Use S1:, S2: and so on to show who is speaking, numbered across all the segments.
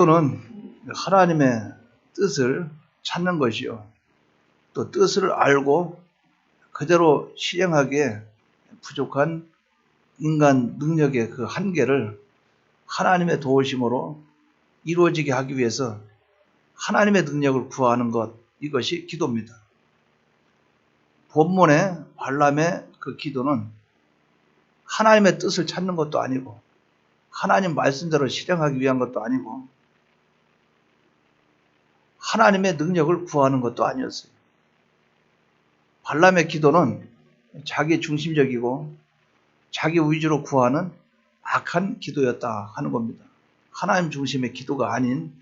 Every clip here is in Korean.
S1: 또는 하나님의 뜻을 찾는 것이요. 또 뜻을 알고 그대로 실행하기에 부족한 인간 능력의 그 한계를 하나님의 도우심으로 이루어지게 하기 위해서 하나님의 능력을 구하는 것, 이것이 기도입니다. 본문의 발람의 그 기도는 하나님의 뜻을 찾는 것도 아니고 하나님 말씀대로 실행하기 위한 것도 아니고 하나님의 능력을 구하는 것도 아니었어요. 발람의 기도는 자기 중심적이고 자기 위주로 구하는 악한 기도였다 하는 겁니다. 하나님 중심의 기도가 아닌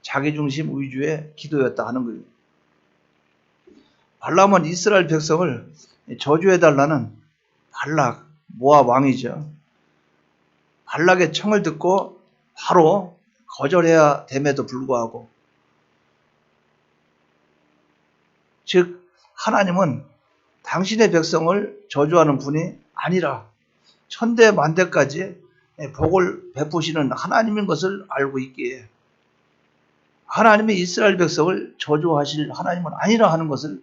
S1: 자기 중심 위주의 기도였다 하는 거예요. 발람은 이스라엘 백성을 저주해달라는 발락, 모압 왕이죠. 발락의 청을 듣고 바로 거절해야 됨에도 불구하고, 즉 하나님은 당신의 백성을 저주하는 분이 아니라 천대 만대까지 복을 베푸시는 하나님인 것을 알고 있기에 하나님이 이스라엘 백성을 저주하실 하나님은 아니라 하는 것을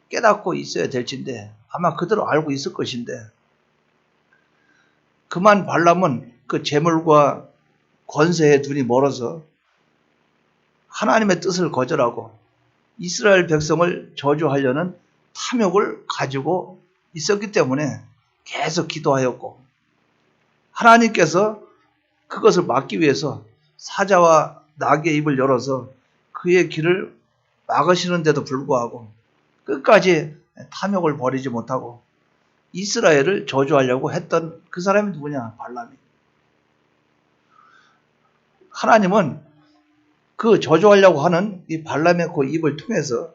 S1: 깨닫고 있어야 될진데 아마 그대로 알고 있을 것인데, 그만 발람은 그 재물과 권세에 눈이 멀어서 하나님의 뜻을 거절하고 이스라엘 백성을 저주하려는 탐욕을 가지고 있었기 때문에 계속 기도하였고, 하나님께서 그것을 막기 위해서 사자와 나귀의 입을 열어서 그의 길을 막으시는데도 불구하고 끝까지 탐욕을 버리지 못하고 이스라엘을 저주하려고 했던 그 사람이 누구냐? 발람이. 하나님은 그 저주하려고 하는 이 발람의 그 입을 통해서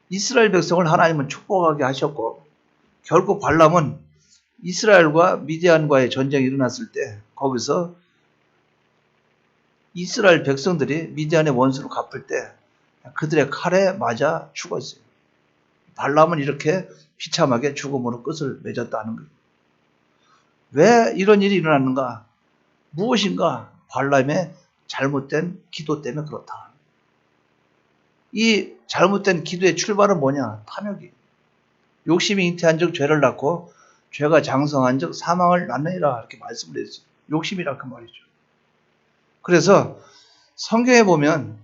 S1: 이스라엘 백성을 하나님은 축복하게 하셨고, 결국 발람은 이스라엘과 미디안과의 전쟁이 일어났을 때 거기서 이스라엘 백성들이 미디안의 원수를 갚을 때 그들의 칼에 맞아 죽었어요. 발람은 이렇게 비참하게 죽음으로 끝을 맺었다는 거예요. 왜 이런 일이 일어났는가? 무엇인가? 발람의 잘못된 기도 때문에 그렇다. 이 잘못된 기도의 출발은 뭐냐? 탐욕이. 욕심이 잉태한 즉 죄를 낳고 죄가 장성한 즉 사망을 낳느니라, 이렇게 말씀을 했어요. 욕심이라 그 말이죠. 그래서 성경에 보면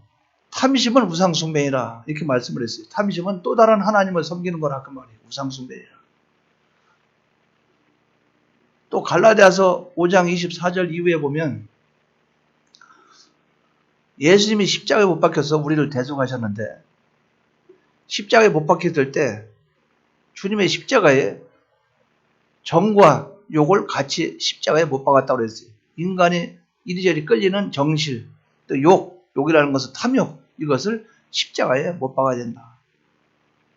S1: 탐심은 우상숭배이라 이렇게 말씀을 했어요. 탐심은 또 다른 하나님을 섬기는 거라 그 말이에요. 우상숭배이라. 또 갈라디아서 5장 24절 이후에 보면 예수님이 십자가에 못 박혀서 우리를 대속하셨는데, 십자가에 못 박혔을 때 주님의 십자가에 정과 욕을 같이 십자가에 못 박았다고 그랬어요. 인간이 이리저리 끌리는 정실, 또 욕이라는 것은 탐욕, 이것을 십자가에 못 박아야 된다.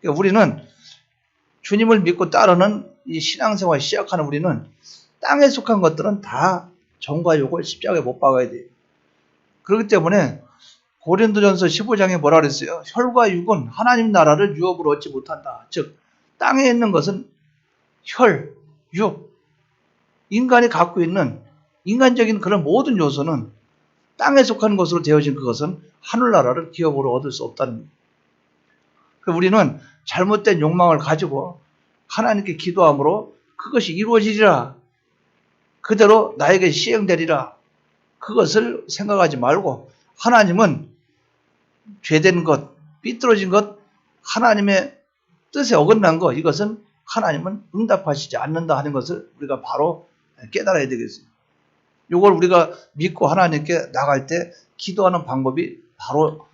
S1: 그러니까 우리는 주님을 믿고 따르는 이 신앙생활 시작하는 우리는 땅에 속한 것들은 다 정과 욕을 십자가에 못 박아야 돼요. 그렇기 때문에 고린도전서 15장에 뭐라 그랬어요? 혈과 육은 하나님 나라를 유업으로 얻지 못한다. 즉 땅에 있는 것은 혈, 육, 인간이 갖고 있는 인간적인 그런 모든 요소는 땅에 속한 것으로 되어진 그것은 하늘나라를 기업으로 얻을 수 없다는 거예요. 우리는 잘못된 욕망을 가지고 하나님께 기도함으로 그것이 이루어지리라, 그대로 나에게 시행되리라, 그것을 생각하지 말고 하나님은 죄된 것, 삐뚤어진 것, 하나님의 뜻에 어긋난 것, 이것은 하나님은 응답하시지 않는다 하는 것을 우리가 바로 깨달아야 되겠어요. 이걸 우리가 믿고 하나님께 나갈 때 기도하는 방법이 바로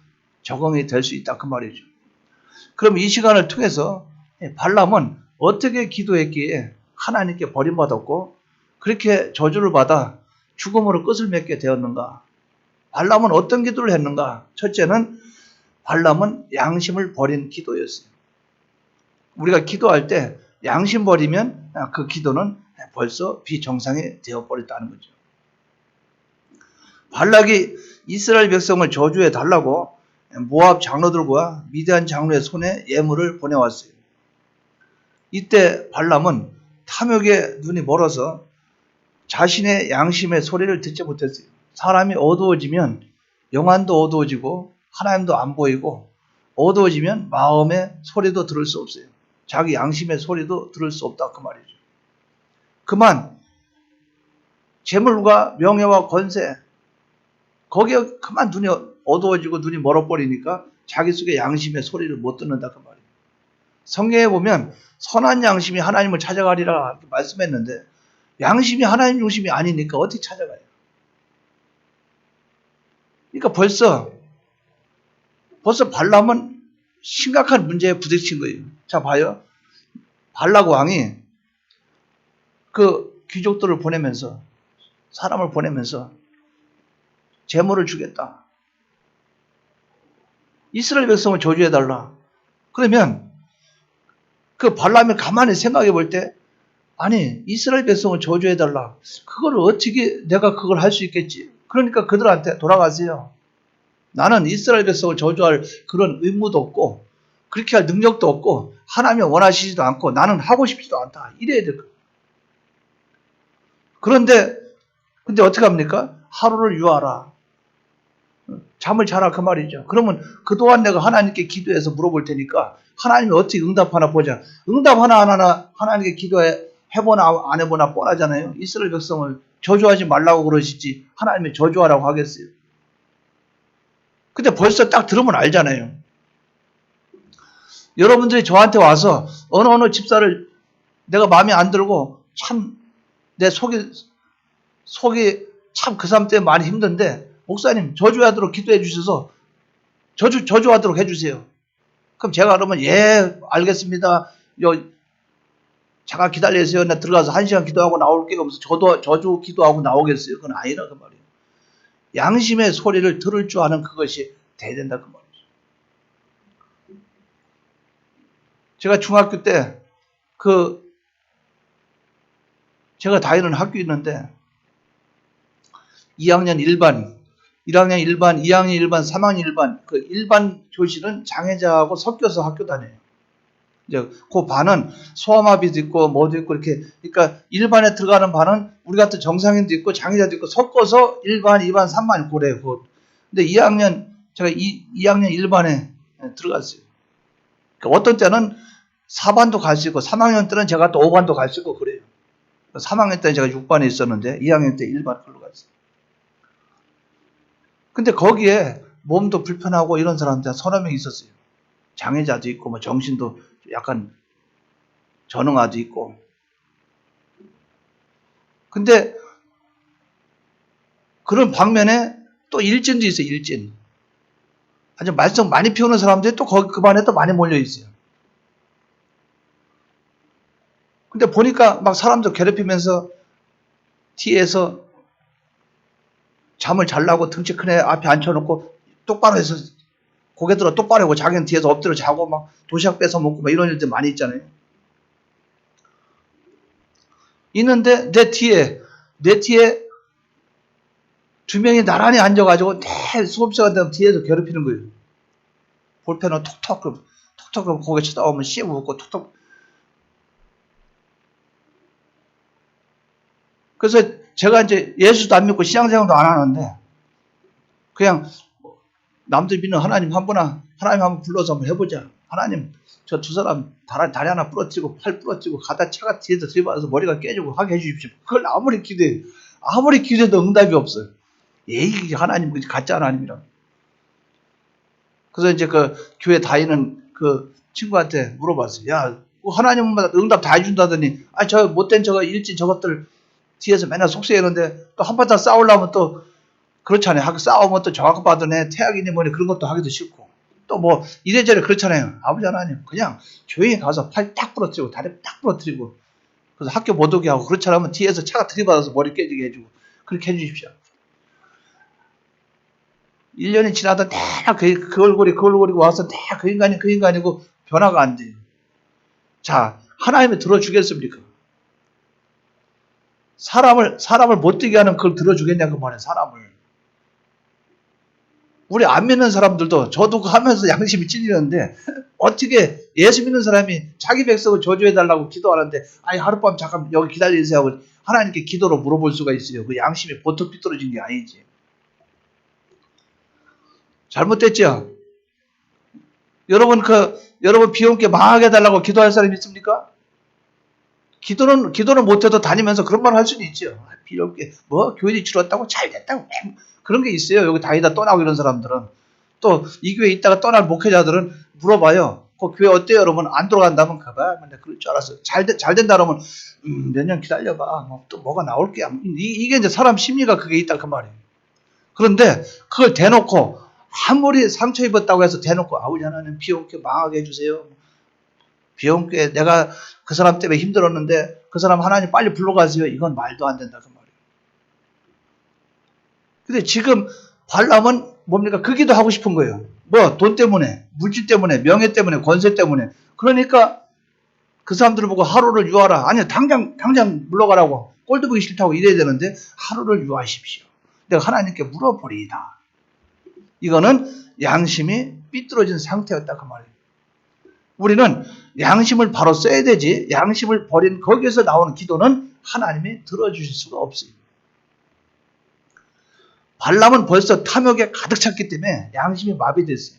S1: 적용이 될 수 있다 그 말이죠. 그럼 이 시간을 통해서 발람은 어떻게 기도했기에 하나님께 버림받았고 그렇게 저주를 받아 죽음으로 끝을 맺게 되었는가? 발람은 어떤 기도를 했는가? 첫째는 발람은 양심을 버린 기도였어요. 우리가 기도할 때 양심 버리면 그 기도는 벌써 비정상이 되어버렸다는 거죠. 발락이 이스라엘 백성을 저주해 달라고 모압 장로들과 미디안 장로의 손에 예물을 보내왔어요. 이때 발람은 탐욕에 눈이 멀어서 자신의 양심의 소리를 듣지 못했어요. 사람이 어두워지면 영안도 어두워지고 하나님도 안 보이고 어두워지면 마음의 소리도 들을 수 없어요. 자기 양심의 소리도 들을 수 없다 그 말이죠. 그만 재물과 명예와 권세 거기에 그만 눈이 어두워지고 눈이 멀어버리니까 자기 속에 양심의 소리를 못 듣는다 그 말이에요. 성경에 보면 선한 양심이 하나님을 찾아가리라 이렇게 말씀했는데 양심이 하나님 중심이 아니니까 어떻게 찾아가요? 그러니까 벌써 발람은 심각한 문제에 부딪힌 거예요. 자 봐요. 발락 왕이 그 귀족들을 보내면서 사람을 보내면서 재물을 주겠다. 이스라엘 백성을 저주해달라. 그러면 그 발람이 가만히 생각해 볼 때 아니 이스라엘 백성을 저주해달라. 그걸 어떻게 내가 그걸 할 수 있겠지. 그러니까 그들한테 돌아가세요. 나는 이스라엘 백성을 저주할 그런 의무도 없고 그렇게 할 능력도 없고 하나님이 원하시지도 않고 나는 하고 싶지도 않다. 이래야 될 거예요. 근데 어떻게 합니까? 하루를 유하라. 잠을 자라 그 말이죠. 그러면 그동안 내가 하나님께 기도해서 물어볼 테니까 하나님이 어떻게 응답하나 보자. 응답 하나하나 하나님께 기도해보나 안 해보나 뻔하잖아요. 이스라엘 백성을 저주하지 말라고 그러시지 하나님이 저주하라고 하겠어요. 근데 벌써 딱 들으면 알잖아요. 여러분들이 저한테 와서 어느 집사를 내가 마음에 안 들고 참 내 속이 참 그 사람 때문에 많이 힘든데 목사님 저주하도록 기도해 주셔서 저주하도록 해주세요. 그럼 제가 그러면 예 알겠습니다. 잠깐 기다리세요. 나 들어가서 1시간 기도하고 나올게요. 하면서 저주 기도하고 나오겠어요. 그건 아니라 그 말이에요. 양심의 소리를 들을 줄 아는 그것이 돼야 된다 그 말이죠. 제가 중학교 때 제가 다니는 학교 있는데 2학년 1반, 1학년 1반, 2학년 1반, 3학년 1반 그 일반 교실은 장애자하고 섞여서 학교 다녀요. 이제 그 반은 소아마비도 있고 뭐도 있고 이렇게 그러니까 일반에 들어가는 반은 우리 같은 정상인도 있고 장애자도 있고 섞어서 1반, 2반, 3반 그래요. 근데 제가 2학년 1반에 들어갔어요. 그러니까 어떤 때는 4반도 갈 수 있고 3학년 때는 제가 또 5반도 갈 수 있고 그래요. 3학년 때는 제가 6반에 있었는데 2학년 때 1반 걸로 갔어요. 근데 거기에 몸도 불편하고 이런 사람들 서너 명 있었어요. 장애자도 있고 뭐 정신도 약간 전응아도 있고. 근데 그런 방면에 또 일진도 있어요. 일진. 아주 말썽 많이 피우는 사람들이 또 거기 그 반에 또 많이 몰려 있어요. 근데 보니까 막 사람들 괴롭히면서 뒤에서 잠을 잘라고 등치 큰 애 앞에 앉혀놓고 똑바로 해서 고개 들어 똑바로 하고 자기는 뒤에서 엎드려 자고 막 도시락 뺏어 먹고 막 이런 일들 많이 있잖아요. 있는데 내 뒤에 두 명이 나란히 앉아가지고 내 수업 시간 되면 뒤에서 괴롭히는 거예요. 볼펜으로 톡톡 고개 쳐다보면 씩 웃고 톡톡. 그래서 제가 이제 예수도 안 믿고 신앙생활도 안 하는데 그냥 남들 믿는 하나님 하나님 한번 불러서 한번 해보자. 하나님 저 두 사람 다리 하나 부러뜨리고 팔 부러뜨리고 가다 차가 뒤에서 들이받아서 머리가 깨지고 하게 해주십시오. 그걸 아무리 기도해도 응답이 없어요. 에이 하나님 가짜 하나님이라. 그래서 이제 그 교회 다니는 그 친구한테 물어봤어요. 야 하나님은 응답 다 해준다더니 저 못된 저거 일진 저것들 뒤에서 맨날 속세이는데 또 한바탕 싸우려면 또 그렇잖아요. 싸우면 또 정확히 받으네 태학이니 뭐니 그런 것도 하기도 싫고 또 뭐 이래저래 그렇잖아요. 아버지 하나님 그냥 조용히 가서 팔 딱 부러뜨리고 다리 딱 부러뜨리고 그래서 학교 못 오게 하고 그렇지 않으면 뒤에서 차가 들이받아서 머리 깨지게 해주고 그렇게 해주십시오. 1년이 지나다 다 그 얼굴이 와서 다 그 인간이고 변화가 안 돼요. 자 하나님이 들어주겠습니까? 사람을 못 되게 하는 그걸 들어주겠냐고 말해 사람을. 우리 안 믿는 사람들도 저도 하면서 양심이 찔리는데 어떻게 예수 믿는 사람이 자기 백성을 저주해달라고 기도하는데 하룻밤 잠깐 여기 기다리세요 하고 하나님께 기도로 물어볼 수가 있어요. 그 양심이 보통 삐뚤어진 게 아니지. 잘못됐죠? 여러분 비용께 망하게 해달라고 기도할 사람이 있습니까? 기도는 못해도 다니면서 그런 말 할 수는 있죠. 비용께, 교인이 줄었다고 잘 됐다고. 그런 게 있어요. 여기 다니다 떠나고 이런 사람들은. 또 이 교회에 있다가 떠날 목회자들은 물어봐요. 그 교회 어때요? 여러분 안 돌아간다면 가봐. 내가 그럴 줄 알았어. 잘 된다 그러면 몇 년 기다려봐. 또 뭐가 나올 게야. 이게 이제 사람 심리가 그게 있다 그 말이에요. 그런데 그걸 대놓고 아무리 상처 입었다고 해서 대놓고 아버지 하나님 비용께 망하게 해주세요. 비용께 내가 그 사람 때문에 힘들었는데 그 사람 하나님 빨리 불러가세요. 이건 말도 안 된다 그 말이에요. 근데 지금 발람은 뭡니까? 그 기도 하고 싶은 거예요. 돈 때문에, 물질 때문에, 명예 때문에, 권세 때문에. 그러니까 그 사람들을 보고 하루를 유하라. 아니요, 당장 물러가라고. 꼴도 보기 싫다고 이래야 되는데 하루를 유하십시오. 내가 하나님께 물어버리이다. 이거는 양심이 삐뚤어진 상태였다 그 말이에요. 우리는 양심을 바로 써야 되지 양심을 버린 거기에서 나오는 기도는 하나님이 들어주실 수가 없어요. 발람은 벌써 탐욕에 가득 찼기 때문에 양심이 마비됐어요.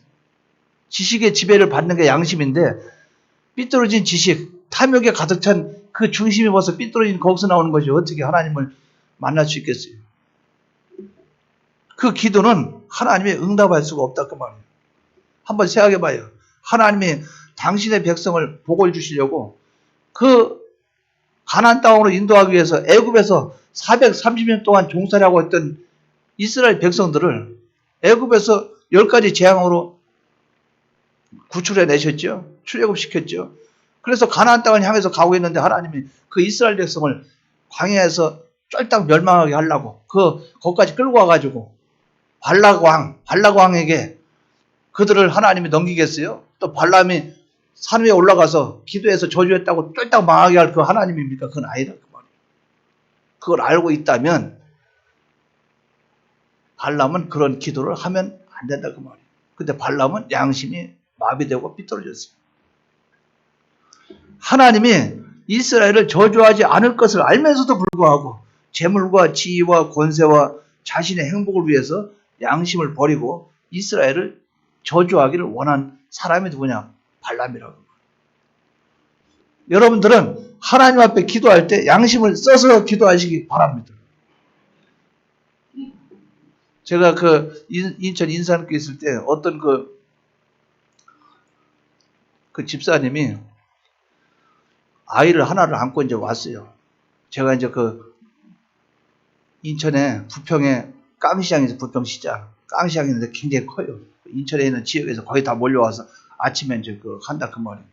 S1: 지식의 지배를 받는 게 양심인데 삐뚤어진 지식, 탐욕에 가득 찬 그 중심이 벌써 삐뚤어진 거기서 나오는 것이 어떻게 하나님을 만날 수 있겠어요? 그 기도는 하나님의 응답할 수가 없다 그 말이에요. 한번 생각해 봐요. 하나님이 당신의 백성을 복을 주시려고 그 가나안 땅으로 인도하기 위해서 애굽에서 430년 동안 종살이하고 있던 이스라엘 백성들을 애굽에서 10가지 재앙으로 구출해 내셨죠. 출애굽시켰죠. 그래서 가나안 땅을 향해서 가고 있는데 하나님이 그 이스라엘 백성을 광야에서 쫄딱 멸망하게 하려고 거기까지 끌고 와가지고 발락 왕에게 그들을 하나님이 넘기겠어요? 또 발람이 산 위에 올라가서 기도해서 저주했다고 쫄딱 망하게 할 그 하나님입니까? 그건 아니다 그 말이에요. 그걸 알고 있다면 발람은 그런 기도를 하면 안 된다 그 말이에요. 근데 발람은 양심이 마비되고 삐뚤어졌어요. 하나님이 이스라엘을 저주하지 않을 것을 알면서도 불구하고 재물과 지위와 권세와 자신의 행복을 위해서 양심을 버리고 이스라엘을 저주하기를 원한 사람이 누구냐? 발람이라고. 여러분들은 하나님 앞에 기도할 때 양심을 써서 기도하시기 바랍니다. 제가 인천 인산교에 있을 때 어떤 그 집사님이 아이를 하나를 안고 이제 왔어요. 제가 이제 인천에 부평에 깡시장에서 부평시장 깡시장이 있는데 굉장히 커요. 인천에 있는 지역에서 거의 다 몰려와서 아침에 이제 한다 그 말이에요.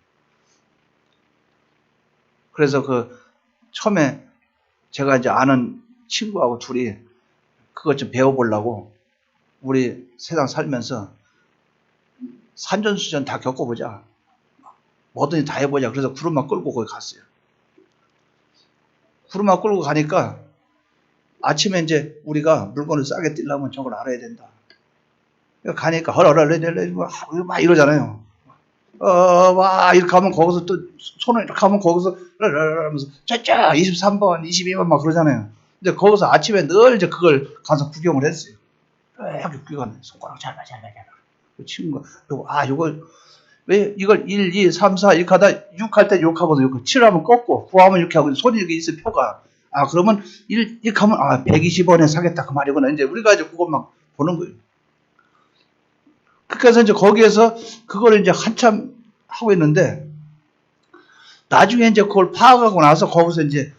S1: 그래서 처음에 제가 이제 아는 친구하고 둘이 그것 좀 배워보려고 우리 세상 살면서 산전수전 다 겪어보자. 뭐든지 다 해보자. 그래서 구름만 끌고 거기 갔어요. 구름만 끌고 가니까 아침에 이제 우리가 물건을 싸게 띄려면 저걸 알아야 된다. 가니까 막 이러잖아요. 와 이렇게 하면 거기서 또 손을 이렇게 하면 거기서 하면서 짜짜 23번 22번 막 그러잖아요. 근데 거기서 아침에 늘 이제 그걸 가서 구경을 했어요. 이렇게 구경하는 손가락 잘라 그 친구가 요거 왜 이걸 1, 2, 3, 4 이렇게 하다 6 할 때 6 하거든. 7하면 꺾고 9 하면 이렇게 하고 손이 이렇게 있어요. 표가. 그러면 1 이렇게 하면 120원에 사겠다 그 말이구나. 이제 우리가 이제 그것만 보는 거예요. 그래서 이제 거기에서 그걸 이제 한참 하고 있는데 나중에 이제 그걸 파악하고 나서 거기서 이제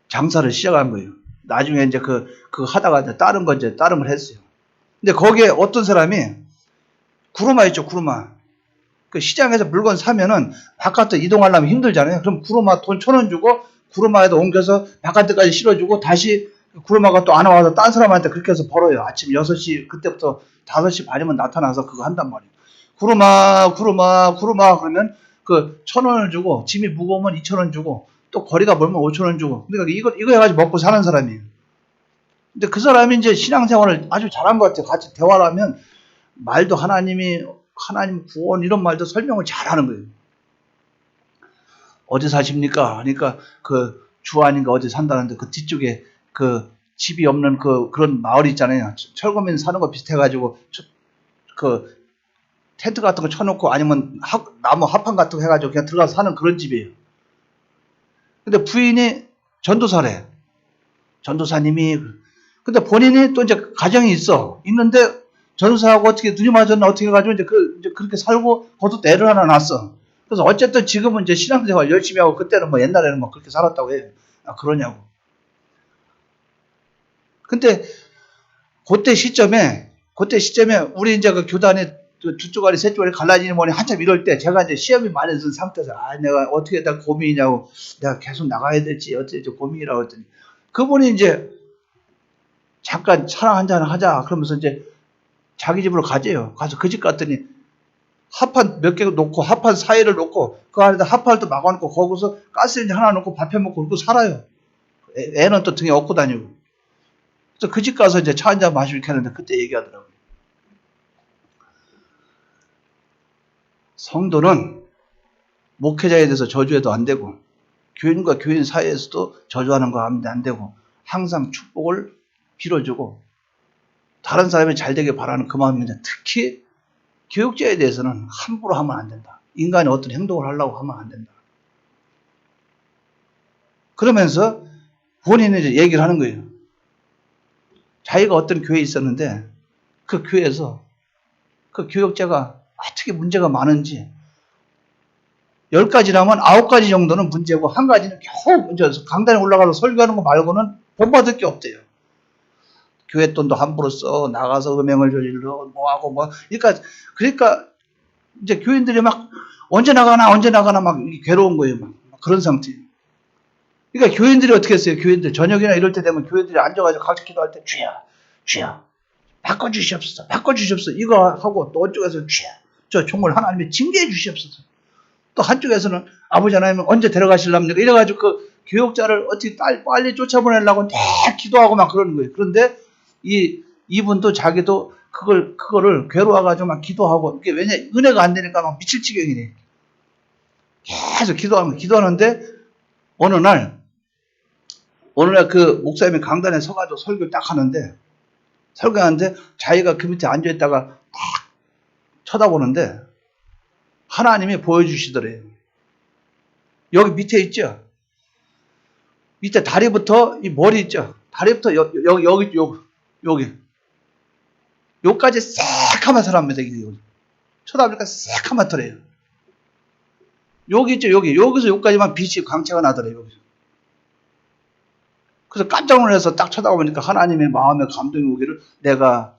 S1: 장사를 시작한 거예요. 나중에 이제 그 하다가 이제 다른 걸 했어요. 근데 거기에 어떤 사람이 구루마 있죠, 구루마. 그 시장에서 물건 사면은 바깥에 이동하려면 힘들잖아요. 그럼 구루마 돈 1,000원 주고 구루마에다 옮겨서 바깥에까지 실어주고 다시 구루마가 또 안 와서 딴 사람한테 그렇게 해서 벌어요. 아침 6시 그때부터 5시 반이면 나타나서 그거 한단 말이에요. 구루마 그러면 1,000원을 주고 짐이 무거우면 2,000원 주고 또 거리가 멀면 5,000원 주고 그러니까 이거 해가지고 먹고 사는 사람이에요. 근데 그 사람이 이제 신앙생활을 아주 잘한 것 같아요. 같이 대화를 하면 말도 하나님 구원 이런 말도 설명을 잘하는 거예요. 어디 사십니까? 그러니까 주안인가 어디 산다는데 그 뒤쪽에 집이 없는 그런 마을이 있잖아요. 철거민 사는 거 비슷해가지고 그 텐트 같은 거 쳐놓고 아니면 나무 합판 같은 거 해가지고 그냥 들어가서 사는 그런 집이에요. 근데 부인이 전도사래. 전도사님이. 근데 본인이 또 이제 가정이 있는데 전도사하고 어떻게 눈이 맞았나 어떻게 해가지고 이제 그렇게 살고 거기서 애를 하나 낳았어. 그래서 어쨌든 지금은 이제 신앙생활 열심히 하고 그때는 뭐 옛날에는 뭐 그렇게 살았다고 해요. 아, 그러냐고. 근데 그때 시점에 우리 이제 그 교단에 두 쪼가리 세 쪼가리 갈라지는 모니 한참 이럴 때 제가 이제 시험이 많이 든 상태에서 내가 어떻게 다 고민이냐고 내가 계속 나가야 될지 어떻게 고민이라고 했더니 그분이 이제 잠깐 차랑 한잔 하자 그러면서 이제 자기 집으로 가재요. 가서 그 집 갔더니 합판 몇 개 놓고 합판 사이를 놓고 그 안에다 합판을 또 막아놓고 거기서 가스레인지 하나 놓고 밥 해먹고 그러고 살아요. 애는 또 등에 업고 다니고. 그래서 그 집 가서 이제 차 한잔 마시고 이렇게 하는데 그때 얘기하더라고요. 성도는 목회자에 대해서 저주해도 안 되고 교인과 교인 사이에서도 저주하는 거 하면 안 되고 항상 축복을 빌어주고 다른 사람이 잘 되길 바라는 그 마음입니다. 특히 교육자에 대해서는 함부로 하면 안 된다. 인간이 어떤 행동을 하려고 하면 안 된다. 그러면서 본인이 이제 얘기를 하는 거예요. 자기가 어떤 교회에 있었는데 그 교회에서 그 교육자가 어떻게 문제가 많은지 10가지라면 9가지 정도는 문제고 한 가지는 겨우 문제여서 강단에 올라가서 설교하는 거 말고는 본받을 게 없대요. 교회 돈도 함부로 써 나가서 음행을 저질러 뭐하고 뭐 그러니까 이제 교인들이 막 언제 나가나 막 괴로운 거예요. 막 그런 상태. 그러니까 교인들이 어떻게 했어요? 교인들 저녁이나 이럴 때 되면 교인들이 앉아가지고 같이 기도할 때 주여 바꿔주시옵소서 이거 하고 또 어쪽에서 주여 저 종을 하나님이 징계해 주시옵소서. 또 한쪽에서는 아버지 하나님 언제 데려가실랍니까? 이래가지고 그 교육자를 어떻게 빨리 쫓아보내려고 내 기도하고 막 그러는 거예요. 그런데 이분도 자기도 그거를 괴로워가지고 막 기도하고 이게 왜냐 은혜가 안 되니까 막 미칠 지경이래. 계속 기도하는데 어느 날 그 목사님이 강단에 서가지고 설교를 딱 설교하는데 자기가 그 밑에 앉아있다가 딱 쳐다보는데 하나님이 보여주시더래요. 여기 밑에 있죠? 밑에 다리부터 이 머리 있죠? 다리부터 여기 여기까지 새카만 사람입니다. 쳐다보니까 새카맣더래요. 여기 있죠? 여기서 여기까지만 빛이 광채가 나더래요. 여기서. 그래서 깜짝 놀라서 딱 쳐다보니까 하나님의 마음에 감동이 오기를 내가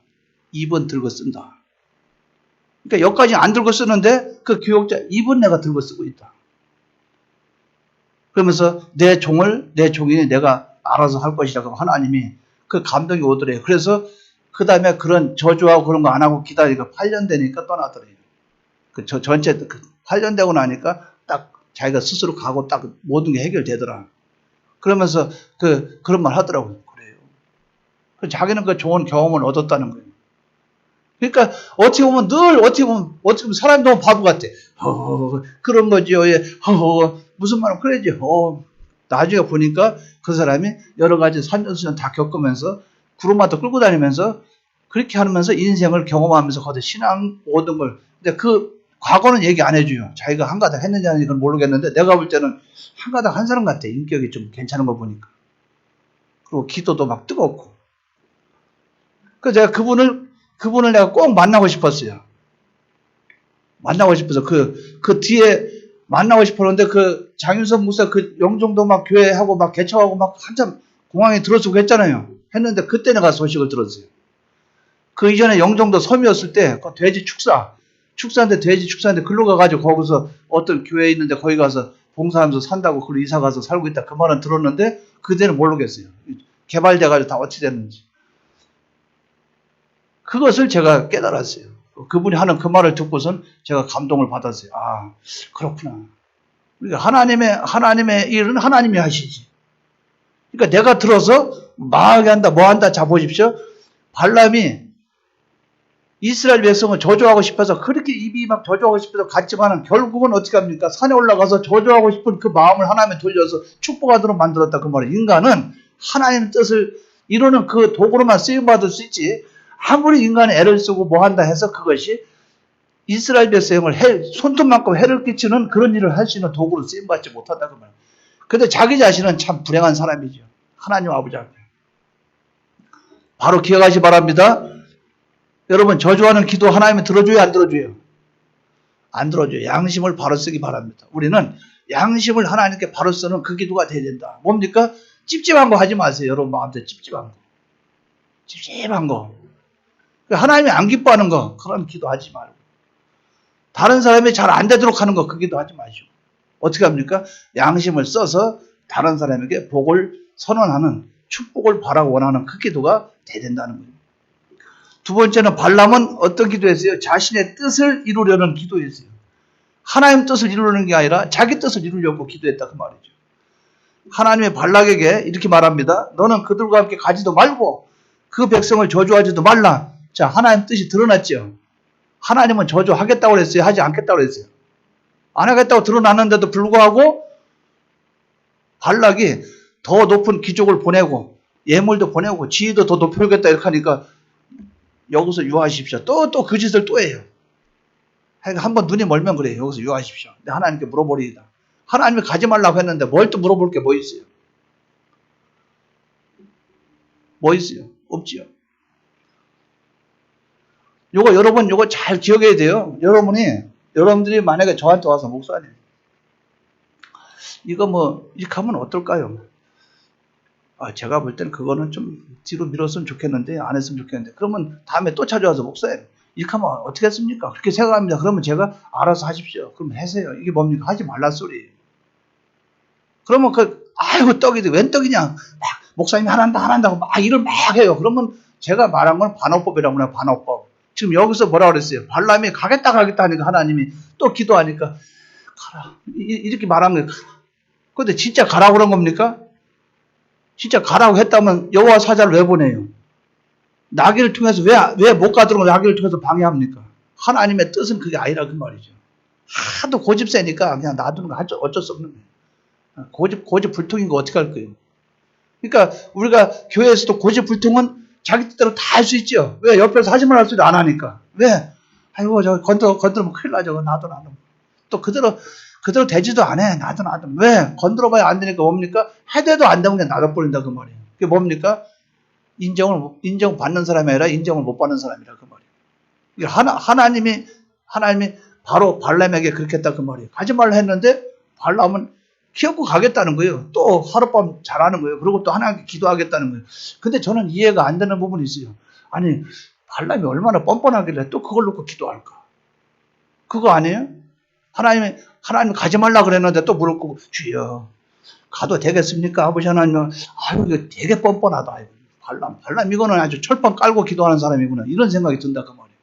S1: 2번 들고 쓴다. 그러니까 여기까지 안 들고 쓰는데 그 교육자 2번 내가 들고 쓰고 있다. 그러면서 내 종이 내가 알아서 할 것이라고 하나님이 그 감동이 오더래요. 그래서 그 다음에 그런 저주하고 그런 거 안 하고 기다리니까 8년 되니까 떠나더래요. 전체 8년 되고 나니까 딱 자기가 스스로 가고 딱 모든 게 해결되더라. 그러면서 그런 말 하더라고요. 그래요. 자기는 그 좋은 경험을 얻었다는 거예요. 그러니까 어떻게 보면 사람이 너무 바보 같아. 그런 거지요. 무슨 말은 그러지. 나중에 보니까 그 사람이 여러 가지 산전수전 다 겪으면서 구름마다 끌고 다니면서 그렇게 하면서 인생을 경험하면서 거기서 신앙 모든 걸. 근데 그 과거는 얘기 안 해줘요. 자기가 한가닥 했는지 아닌지 그건 모르겠는데 내가 볼 때는 한가닥 한 사람 같아. 인격이 좀 괜찮은 거 보니까. 그리고 기도도 막 뜨겁고. 그래서 제가 그분을 내가 꼭 만나고 싶었어요. 만나고 싶어서 그 뒤에 만나고 싶었는데 그 장윤선 목사 그 영종도 막 교회하고 막 개척하고 막 한참 공항에 들어서고 했잖아요. 했는데 그때 내가 소식을 들었어요. 그 이전에 영종도 섬이었을 때 그 돼지 축사인데 글로 가가지고 거기서 어떤 교회에 있는데 거기 가서 봉사하면서 산다고 그걸로 이사 가서 살고 있다 그 말은 들었는데 그때는 모르겠어요. 개발돼가지고 다 어찌 됐는지. 그것을 제가 깨달았어요. 그분이 하는 그 말을 듣고선 제가 감동을 받았어요. 아, 그렇구나. 그러니까 하나님의 일은 하나님이 하시지. 그러니까 내가 들어서 망하게 한다, 뭐 한다, 자 보십시오. 발람이 이스라엘 백성을 저주하고 싶어서 그렇게 입이 막 저주하고 싶어서 갔지만 결국은 어떻게 합니까? 산에 올라가서 저주하고 싶은 그 마음을 하나님에 돌려서 축복하도록 만들었다 그 말이에요. 인간은 하나님의 뜻을 이루는 그 도구로만 쓰임받을 수 있지 아무리 인간이 애를 쓰고 뭐 한다 해서 그것이 이스라엘 백성을 손톱만큼 해를 끼치는 그런 일을 할 수 있는 도구로 쓰임받지 못한다 그 말이에요. 근데 자기 자신은 참 불행한 사람이죠. 하나님 아버지 앞에. 바로 기억하시 바랍니다. 여러분 저주하는 기도 하나님이 들어줘요 안 들어줘요? 안 들어줘요. 양심을 바로 쓰기 바랍니다. 우리는 양심을 하나님께 바로 쓰는 그 기도가 돼야 된다. 뭡니까? 찝찝한 거 하지 마세요. 여러분 마음대로 찝찝한 거. 찝찝한 거. 하나님이 안 기뻐하는 거 그런 기도하지 말고. 다른 사람이 잘 안 되도록 하는 거 그 기도하지 마시고. 어떻게 합니까? 양심을 써서 다른 사람에게 복을 선언하는 축복을 바라고 원하는 그 기도가 돼야 된다는 거예요. 두 번째는 발람은 어떤 기도했어요? 자신의 뜻을 이루려는 기도였어요. 하나님 뜻을 이루려는 게 아니라 자기 뜻을 이루려고 기도했다 그 말이죠. 하나님의 발락에게 이렇게 말합니다. 너는 그들과 함께 가지도 말고 그 백성을 저주하지도 말라. 자, 하나님 뜻이 드러났죠. 하나님은 저주하겠다고 그랬어요? 하지 않겠다고 그랬어요? 안 하겠다고 드러났는데도 불구하고 발락이 더 높은 귀족을 보내고 예물도 보내고 지위도 더 높여주겠다 이렇게 하니까 여기서 유하십시오. 또 그 짓을 또 해요. 한번 눈이 멀면 그래요. 여기서 유하십시오. 근데 하나님께 물어버리다. 하나님이 가지 말라고 했는데 뭘 또 물어볼 게 뭐 있어요? 뭐 있어요? 없지요. 여러분 잘 기억해야 돼요. 여러분들이 만약에 저한테 와서 목사님 이거 이렇게 하면 어떨까요? 제가 볼 때는 그거는 좀 뒤로 밀었으면 좋겠는데 안 했으면 좋겠는데 그러면 다음에 또 찾아와서 목사님 이렇게 하면 어떻게 했습니까? 그렇게 생각합니다. 그러면 제가 알아서 하십시오. 그럼 하세요. 이게 뭡니까? 하지 말라 소리. 그러면 아이고 떡이지 웬 떡이냐? 막 목사님이 하란다고 막 일을 막 해요. 그러면 제가 말한 건 반어법이라고 해요. 반어법. 지금 여기서 뭐라 그랬어요? 발람이 가겠다 하니까 하나님이 또 기도하니까 가라. 이렇게 말한 거예요. 근데 진짜 가라고 그런 겁니까? 진짜 가라고 했다면 여호와 사자를 왜 보내요? 나귀를 통해서 왜 못 가도록 나귀를 통해서 방해합니까? 하나님의 뜻은 그게 아니라 그 말이죠. 하도 고집 세니까 그냥 놔두는 거 어쩔 수 없는 거예요. 고집 불통인 거 어떻게 할 거예요? 그러니까 우리가 교회에서도 고집 불통은 자기 뜻대로 다 할 수 있죠. 왜? 옆에서 하지 말할 수도 안 하니까. 왜? 아이고 저 건드리면 큰일 나죠. 놔둬. 또 그대로 되지도 않아. 놔둬. 왜? 건드려봐야 안 되니까 뭡니까? 해대도 안 되면 그냥 놔둬버린다 그 말이에요. 그게 뭡니까? 인정받는 사람이 아니라 인정을 못 받는 사람이라 그 말이에요. 하나님이 바로 발람에게 그렇게 했다 그 말이에요. 가지 말라 했는데 발람은 키웠고 가겠다는 거예요. 또 하룻밤 잘하는 거예요. 그리고 또 하나님께 기도하겠다는 거예요. 근데 저는 이해가 안 되는 부분이 있어요. 아니 발람이 얼마나 뻔뻔하길래 또 그걸 놓고 기도할까? 그거 아니에요? 하나님 가지 말라 그랬는데 또 무릎 꿇고 주여 가도 되겠습니까? 아버지 하나님은 아유 이거 되게 뻔뻔하다. 발람 이거는 아주 철판 깔고 기도하는 사람이구나. 이런 생각이 든다 그 말이에요.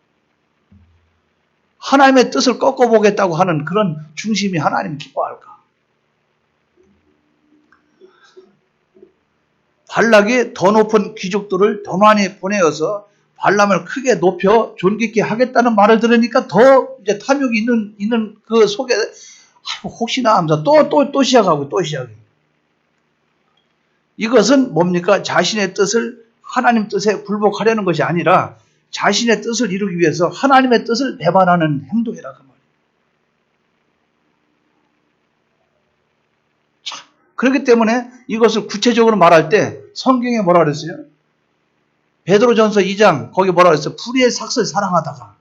S1: 하나님의 뜻을 꺾어보겠다고 하는 그런 중심이 하나님 기뻐할까? 발락이 더 높은 귀족들을 더 많이 보내어서 발람을 크게 높여 존귀케 하겠다는 말을 들으니까 더 이제 탐욕이 있는 그 속에 혹시나 하면서 또 시작하고 또 시작해요. 이것은 뭡니까? 자신의 뜻을 하나님 뜻에 굴복하려는 것이 아니라 자신의 뜻을 이루기 위해서 하나님의 뜻을 배반하는 행동이라 그 말이에요. 그렇기 때문에 이것을 구체적으로 말할 때 성경에 뭐라 그랬어요? 베드로전서 2장 거기 뭐라 그랬어요? 불의의 삭슬 사랑하다가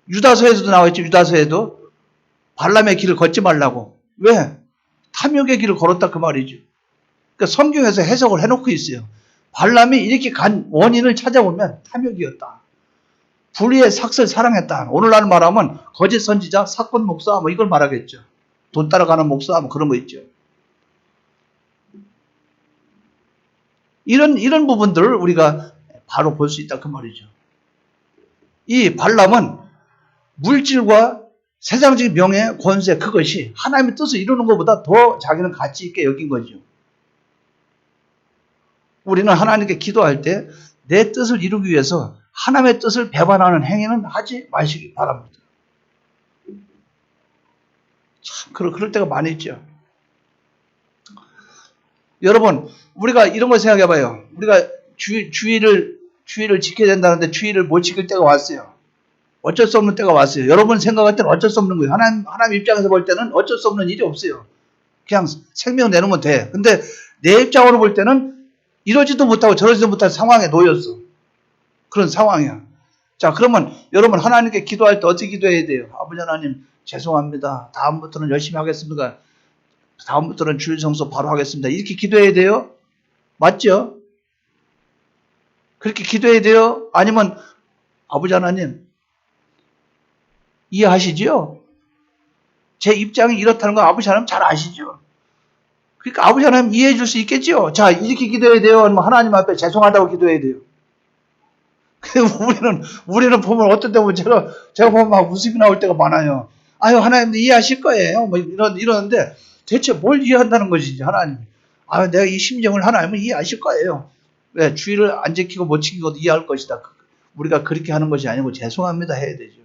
S1: 유다서에서도 나와있죠. 유다서에도 발람의 길을 걷지 말라고. 왜? 탐욕의 길을 걸었다 그 말이죠. 그러니까 성경에서 해석을 해놓고 있어요. 발람이 이렇게 간 원인을 찾아보면 탐욕이었다. 불의의 삭슬 사랑했다. 오늘날 말하면 거짓 선지자, 사건 목사 뭐 이걸 말하겠죠. 돈 따라가는 목사 뭐 그런 거 있죠. 이런 부분들을 우리가 바로 볼 수 있다 그 말이죠. 이 발람은 물질과 세상적인 명예, 권세 그것이 하나님의 뜻을 이루는 것보다 더 자기는 가치 있게 여긴 거죠. 우리는 하나님께 기도할 때 내 뜻을 이루기 위해서 하나님의 뜻을 배반하는 행위는 하지 마시기 바랍니다. 참 그럴 때가 많이 있죠. 여러분 우리가 이런 걸 생각해 봐요. 우리가 주일을 주의를 지켜야 된다는데 주의를 못 지킬 때가 왔어요. 어쩔 수 없는 때가 왔어요. 여러분 생각할 때는 어쩔 수 없는 거예요. 하나님 입장에서 볼 때는 어쩔 수 없는 일이 없어요. 그냥 생명 내놓으면 돼. 근데 내 입장으로 볼 때는 이러지도 못하고 저러지도 못할 상황에 놓였어. 그런 상황이야. 자, 그러면 여러분 하나님께 기도할 때 어떻게 기도해야 돼요? 아버지 하나님 죄송합니다. 다음부터는 열심히 하겠습니다. 다음부터는 주일 성수 바로 하겠습니다. 이렇게 기도해야 돼요? 맞죠? 그렇게 기도해야 돼요? 아니면 아버지 하나님 이해하시죠? 제 입장이 이렇다는 거 아버지 하나님 잘 아시죠? 그러니까 아버지 하나님 이해해 줄 수 있겠죠? 자, 이렇게 기도해야 돼요? 아니면 하나님 앞에 죄송하다고 기도해야 돼요? 우리는 보면 어떤 때 보면 제가 보면 막 웃음이 나올 때가 많아요. 아유, 하나님도 이해하실 거예요. 뭐 이러는데 대체 뭘 이해한다는 것이지, 하나님. 아유, 내가 이 심정을 하나님은 이해하실 거예요. 왜? 주의를 안 지키고 못 지키고도 이해할 것이다. 우리가 그렇게 하는 것이 아니고 죄송합니다 해야 되죠.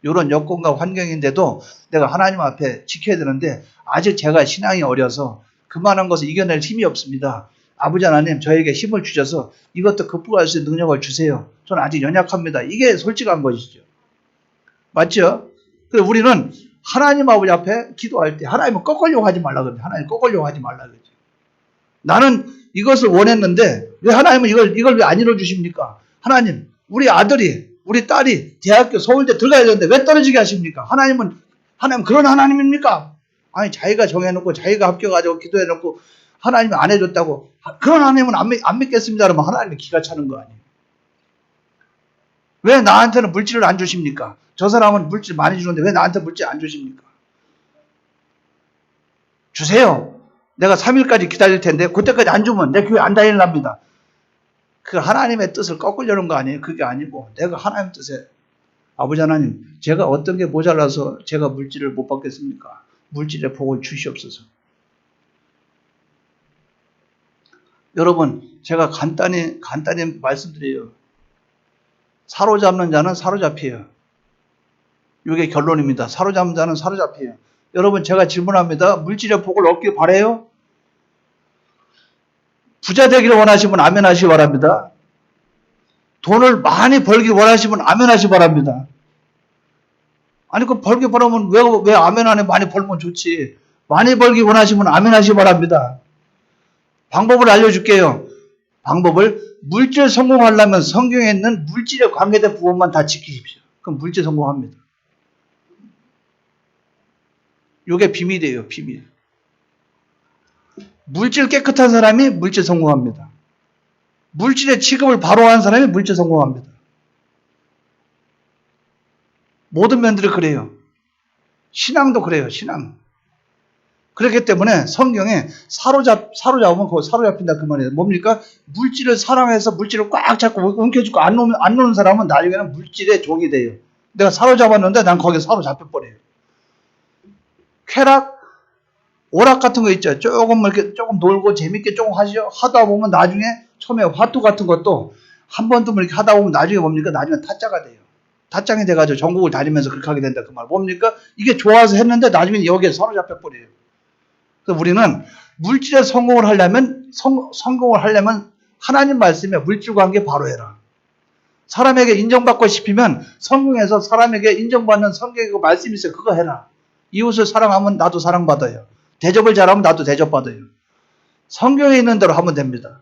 S1: 이런 여건과 환경인데도 내가 하나님 앞에 지켜야 되는데 아직 제가 신앙이 어려서 그만한 것을 이겨낼 힘이 없습니다. 아버지 하나님 저에게 힘을 주셔서 이것도 극복할 수 있는 능력을 주세요. 저는 아직 연약합니다. 이게 솔직한 것이죠. 맞죠? 그래서 우리는 하나님 아버지 앞에 기도할 때 하나님은 꺾으려고 하지 말라 그러죠. 하나님 꺾으려고 하지 말라 그러죠. 나는 이것을 원했는데 왜 하나님은 이걸 왜 안 이뤄 주십니까? 하나님, 우리 아들이 우리 딸이 대학교 서울대 들어가야 되는데 왜 떨어지게 하십니까? 하나님 그런 하나님입니까? 아니 자기가 정해놓고 자기가 합격하자고 기도해놓고 하나님이 안 해줬다고 그런 하나님은 안 믿겠습니다. 그러면 하나님이 기가 차는 거 아니에요. 왜 나한테는 물질을 안 주십니까? 저 사람은 물질 많이 주는데 왜 나한테 물질 안 주십니까? 주세요. 내가 3일까지 기다릴 텐데 그때까지 안 주면 내 교회 안 다닐랍니다. 그 하나님의 뜻을 꺾으려는 거 아니에요. 그게 아니고 내가 하나님 뜻에 아버지 하나님 제가 어떤 게 모자라서 제가 물질을 못 받겠습니까? 물질의 복을 주시옵소서. 여러분 제가 간단히 말씀드려요. 사로잡는 자는 사로잡혀요. 이게 결론입니다. 사로잡는 자는 사로잡혀요. 여러분 제가 질문합니다. 물질의 복을 얻길 바라요? 부자 되기를 원하시면 아멘 하시기 바랍니다. 돈을 많이 벌기 원하시면 아멘 하시기 바랍니다. 아니 그 벌기 바라면 왜 아멘 안 해? 많이 벌면 좋지. 많이 벌기 원하시면 아멘 하시기 바랍니다. 방법을 알려줄게요. 방법을 물질 성공하려면 성경에 있는 물질에 관계된 부분만 다 지키십시오. 그럼 물질 성공합니다. 이게 비밀이에요. 비밀. 물질 깨끗한 사람이 물질 성공합니다. 물질의 취급을 바로 하는 사람이 물질 성공합니다. 모든 면들이 그래요. 신앙도 그래요. 신앙. 그렇기 때문에 성경에 사로잡으면 그거 사로잡힌다 그 말이에요. 뭡니까? 물질을 사랑해서 물질을 꽉 잡고 움켜쥐고 안 놓는 사람은 나중에는 물질의 종이 돼요. 내가 사로잡았는데 난 거기에 사로잡혀버려요. 쾌락, 오락 같은 거 있죠. 조금 놀고 재밌게 조금 하다 보면 나중에 처음에 화투 같은 것도 한 번 더 이렇게 하다 보면 나중에 뭡니까? 나중에 타짜가 돼요. 타짱이 돼가지고 전국을 다니면서 그렇게 하게 된다 그 말. 뭡니까? 이게 좋아서 했는데 나중에 여기에 사로잡혀 버려요. 그래서 우리는 물질에 성공을 하려면 하나님 말씀에 물질 관계 바로 해라. 사람에게 인정받고 싶으면 성경에서 사람에게 인정받는 성경의 그 말씀이 있어요. 그거 해라. 이웃을 사랑하면 나도 사랑받아요. 대접을 잘하면 나도 대접받아요. 성경에 있는 대로 하면 됩니다.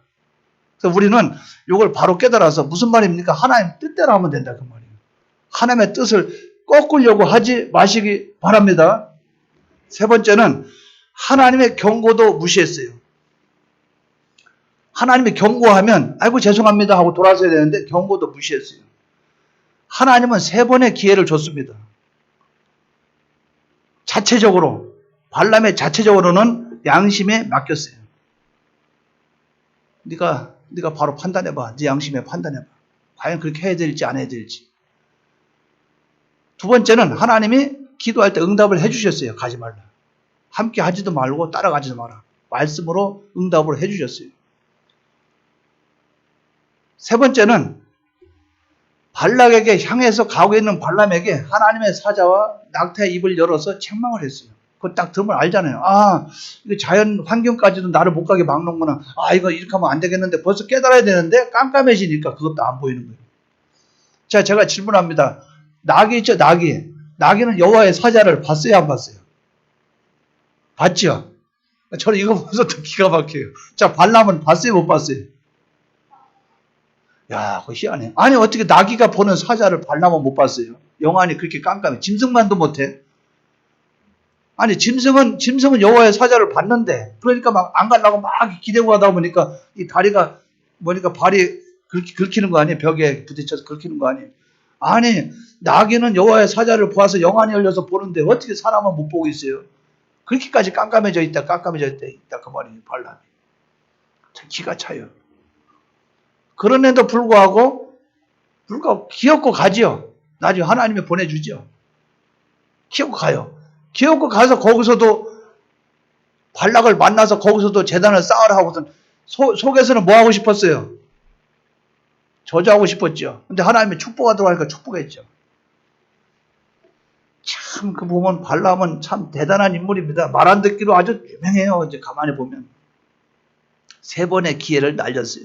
S1: 그래서 우리는 이걸 바로 깨달아서 무슨 말입니까? 하나님 뜻대로 하면 된다 그 말이에요. 하나님의 뜻을 꺾으려고 하지 마시기 바랍니다. 세 번째는 하나님의 경고도 무시했어요. 하나님이 경고하면 아이고 죄송합니다 하고 돌아서야 되는데 경고도 무시했어요. 하나님은 3번의 기회를 줬습니다. 자체적으로 발람의 자체적으로는 양심에 맡겼어요. 네가 바로 판단해봐. 네 양심에 판단해봐. 과연 그렇게 해야 될지 안 해야 될지. 두 번째는 하나님이 기도할 때 응답을 해주셨어요. 가지 말라. 함께 하지도 말고 따라가지도 마라. 말씀으로 응답을 해주셨어요. 세 번째는 발락에게 향해서 가고 있는 발람에게 하나님의 사자와 낙타의 입을 열어서 책망을 했어요. 그거 딱 들으면 알잖아요. 아, 이거 자연 환경까지도 나를 못 가게 막는구나. 아, 이거 이렇게 하면 안 되겠는데 벌써 깨달아야 되는데 깜깜해지니까 그것도 안 보이는 거예요. 자, 제가 질문합니다. 나귀 있죠, 나귀. 나귀는 여호와의 사자를 봤어요, 안 봤어요? 봤죠? 저는 이거 보면서 또 기가 막혀요. 자, 발람은 봤어요, 못 봤어요? 야, 그거 희한해. 아니, 어떻게 나귀가 보는 사자를 발람은 못 봤어요? 영안이 그렇게 깜깜해. 짐승만도 못해. 아니, 짐승은 여호와의 사자를 봤는데, 그러니까 막 안 가려고 막 기대고 하다 보니까 이 다리가, 뭐니까 발이 긁히는 거 아니에요? 벽에 부딪혀서 긁히는 거 아니에요? 아니, 나귀는 여호와의 사자를 보아서 영안이 열려서 보는데 어떻게 사람은 못 보고 있어요? 그렇게까지 깜깜해져 있다, 그 말이에요, 발람이. 참 기가 차요. 그런데도 불구하고 기어코 가지요. 나중에 하나님이 보내주죠. 기어코 가요. 기어코 가서 거기서도 발락을 만나서 거기서도 재단을 쌓으라 하고선 속에서는 뭐 하고 싶었어요? 저주하고 싶었죠. 근데 하나님이 축복하도록 하니까 축복했죠. 참, 그 보면 발람은 참 대단한 인물입니다. 말 안 듣기로 아주 유명해요. 이제 가만히 보면. 3번의 기회를 날렸어요.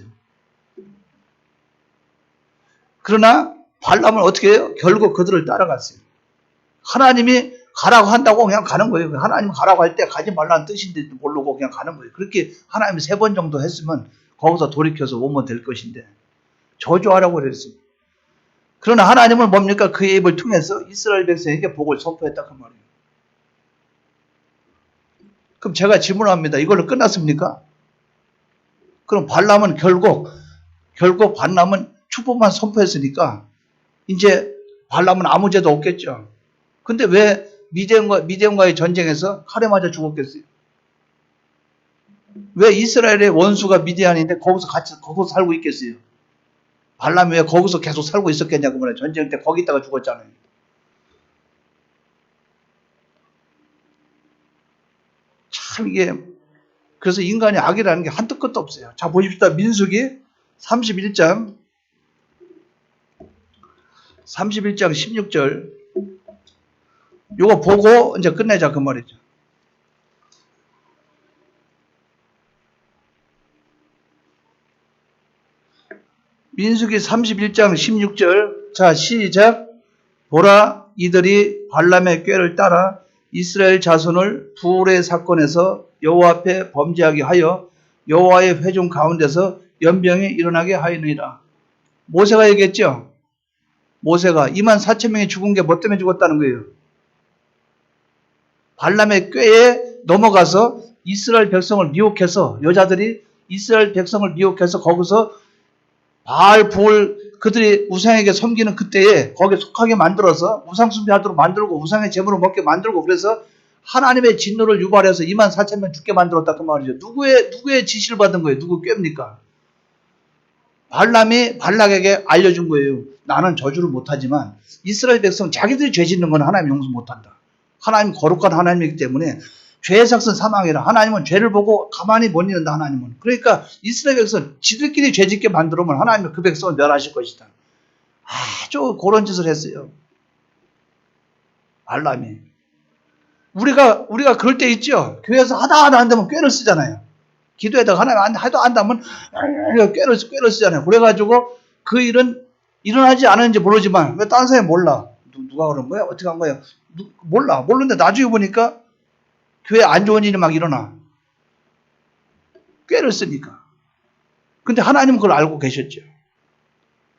S1: 그러나 발람은 어떻게 해요? 결국 그들을 따라갔어요. 하나님이 가라고 한다고 그냥 가는 거예요. 하나님 가라고 할 때 가지 말라는 뜻인데 모르고 그냥 가는 거예요. 그렇게 하나님이 3번 정도 했으면 거기서 돌이켜서 오면 될 것인데 저주하라고 그랬어요. 그러나 하나님은 뭡니까? 그의 입을 통해서 이스라엘 백성에게 복을 선포했다 그 말이에요. 그럼 제가 질문합니다. 이걸로 끝났습니까? 그럼 발람은 결국 발람은 축복만 선포했으니까 이제 발람은 아무 죄도 없겠죠. 근데 왜 미디안과의 전쟁에서 칼에 맞아 죽었겠어요? 왜 이스라엘의 원수가 미디안인데 거기서 살고 있겠어요? 발람이 왜 거기서 계속 살고 있었겠냐고 말이에요. 전쟁 때 거기 있다가 죽었잖아요. 참 이게 그래서 인간이 악이라는 게 한도 끝도 없어요. 자, 보십시다. 민수기 31장 16절 요거 보고 이제 끝내자 그 말이죠. 민수기 31장 16절 자 시작. 보라 이들이 발람의 꾀를 따라 이스라엘 자손을 부울의 사건에서 여호와 앞에 범죄하게 하여 여호와의 회중 가운데서 연병이 일어나게 하였느니라. 모세가 얘기했죠. 모세가 24,000명이 죽은 게 뭐 때문에 죽었다는 거예요. 발람의 꾀에 넘어가서 이스라엘 백성을 미혹해서 여자들이 이스라엘 백성을 미혹해서 거기서 바알 부울 그들이 우상에게 섬기는 그때에 거기에 속하게 만들어서 우상 숭배하도록 만들고 우상의 제물을 먹게 만들고 그래서 하나님의 진노를 유발해서 24,000명 죽게 만들었다 그 말이죠. 누구의 지시를 받은 거예요? 누구 꾀입니까? 발람이 발락에게 알려준 거예요. 나는 저주를 못하지만 이스라엘 백성 자기들이 죄 짓는 건 하나님 용서 못한다. 하나님 거룩한 하나님이기 때문에 죄의 삭은 사망이라. 하나님은 죄를 보고 가만히 못 있는다. 하나님은. 그러니까 이스라엘 백성 지들끼리 죄 짓게 만들면 하나님은 그 백성을 멸하실 것이다. 아주 그런 짓을 했어요. 발람이. 우리가 그럴 때 있죠. 교회에서 하다 안 되면 꾀를 쓰잖아요. 기도에다가 하나님 하도 안다면 꾀를 쓰잖아요. 그래가지고 그 일은 일어나지 않았는지 모르지만 왜 다른 사람이 몰라. 누가 그런 거야? 어떻게 한 거야? 몰라. 모르는데 나중에 보니까 교회 안 좋은 일이 막 일어나. 꾀를 쓰니까. 근데 하나님은 그걸 알고 계셨죠.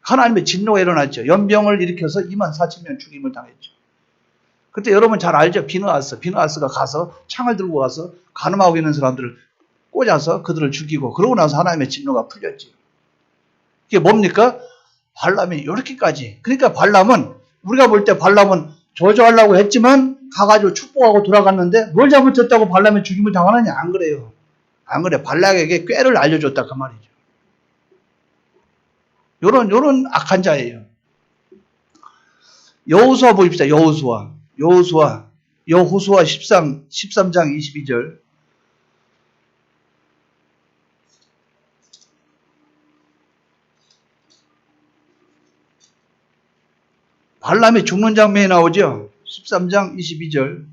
S1: 하나님의 진노가 일어났죠. 연병을 일으켜서 24,000명 죽임을 당했죠. 그때 여러분 잘 알죠. 비느하스가 가서 창을 들고 가서 간음하고 있는 사람들을 꽂아서 그들을 죽이고 그러고 나서 하나님의 진노가 풀렸죠. 이게 뭡니까? 발람이 이렇게까지. 그러니까 발람은 우리가 볼 때 발람은 저주하려고 했지만 가가지고 축복하고 돌아갔는데 뭘 잘못했다고 발람의 죽임을 당하느냐? 안 그래요. 안 그래. 발락에게 꾀를 알려줬다 그 말이죠. 요런 악한 자예요. 여호수아 보십시다. 여호수아 13장 22절. 발람이 죽는 장면이 나오죠. 13장 22절.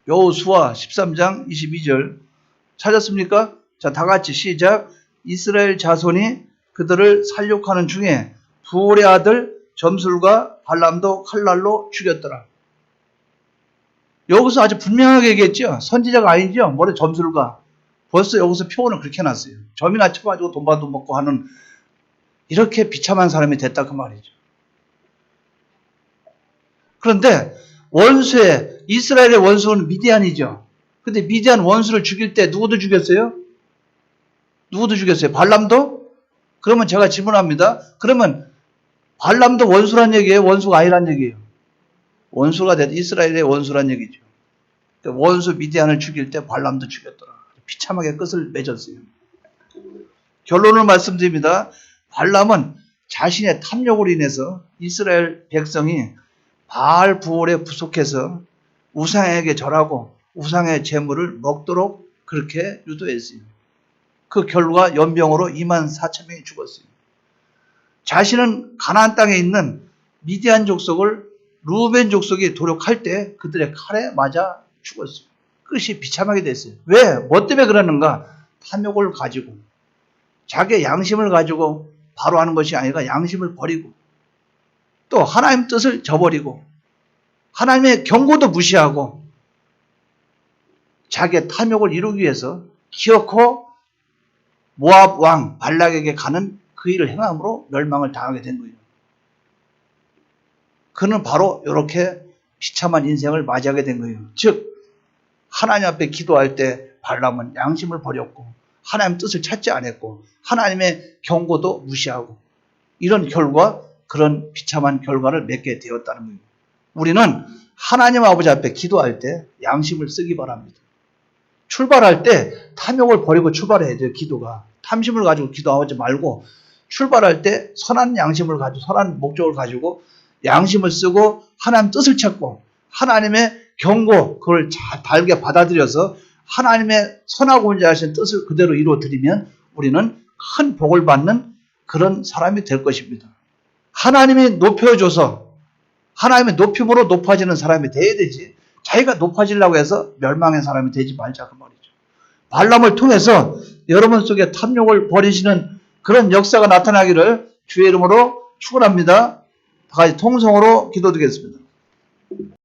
S1: 여호수아 13장 22절 찾았습니까? 자, 다 같이 시작. 이스라엘 자손이 그들을 살육하는 중에 부올의 아들 점술과 발람도 칼날로 죽였더라. 여기서 아주 분명하게 얘기했죠. 선지자가 아니죠. 뭐래 점술가. 벌써 여기서 표현을 그렇게 해놨어요. 점이나 쳐가지고 돈 받아 먹고 하는 이렇게 비참한 사람이 됐다 그 말이죠. 그런데 이스라엘의 원수는 미디안이죠. 근데 미디안 원수를 죽일 때 누구도 죽였어요? 누구도 죽였어요? 발람도? 그러면 제가 질문합니다. 그러면 발람도 원수란 얘기예요? 원수가 아니란 얘기예요? 원수가 된 이스라엘의 원수란 얘기죠. 원수 미디안을 죽일 때 발람도 죽였더라. 비참하게 끝을 맺었어요. 결론을 말씀드립니다. 발람은 자신의 탐욕으로 인해서 이스라엘 백성이 바알 부올에 부속해서 우상에게 절하고 우상의 재물을 먹도록 그렇게 유도했어요. 그 결과 연병으로 24,000명이 죽었어요. 자신은 가나안 땅에 있는 미디안 족속을 루벤 족속이 도륙할 때 그들의 칼에 맞아 죽었어요. 끝이 비참하게 됐어요. 왜? 뭐 때문에 그러는가? 탐욕을 가지고 자기의 양심을 가지고 바로 하는 것이 아니라 양심을 버리고 또 하나님 뜻을 저버리고 하나님의 경고도 무시하고 자기의 탐욕을 이루기 위해서 기어코 모압 왕 발락에게 가는 그 일을 행함으로 멸망을 당하게 된 거예요. 그는 바로 이렇게 비참한 인생을 맞이하게 된 거예요. 즉 하나님 앞에 기도할 때 발람은 양심을 버렸고 하나님 뜻을 찾지 않았고 하나님의 경고도 무시하고 이런 결과 그런 비참한 결과를 맺게 되었다는 거예요. 우리는 하나님 아버지 앞에 기도할 때 양심을 쓰기 바랍니다. 출발할 때 탐욕을 버리고 출발해야 돼요. 기도가. 탐심을 가지고 기도하지 말고 출발할 때 선한 양심을 가지고 선한 목적을 가지고 양심을 쓰고 하나님 뜻을 찾고 하나님의 경고 그걸 잘 달게 받아들여서 하나님의 선하고 인자하신 뜻을 그대로 이루어드리면 우리는 큰 복을 받는 그런 사람이 될 것입니다. 하나님이 높여줘서 하나님의 높임으로 높아지는 사람이 돼야 되지 자기가 높아지려고 해서 멸망의 사람이 되지 말자 그 말이죠. 발람을 통해서 여러분 속에 탐욕을 버리시는 그런 역사가 나타나기를 주의 이름으로 축원합니다. 다 같이 통성으로 기도드리겠습니다.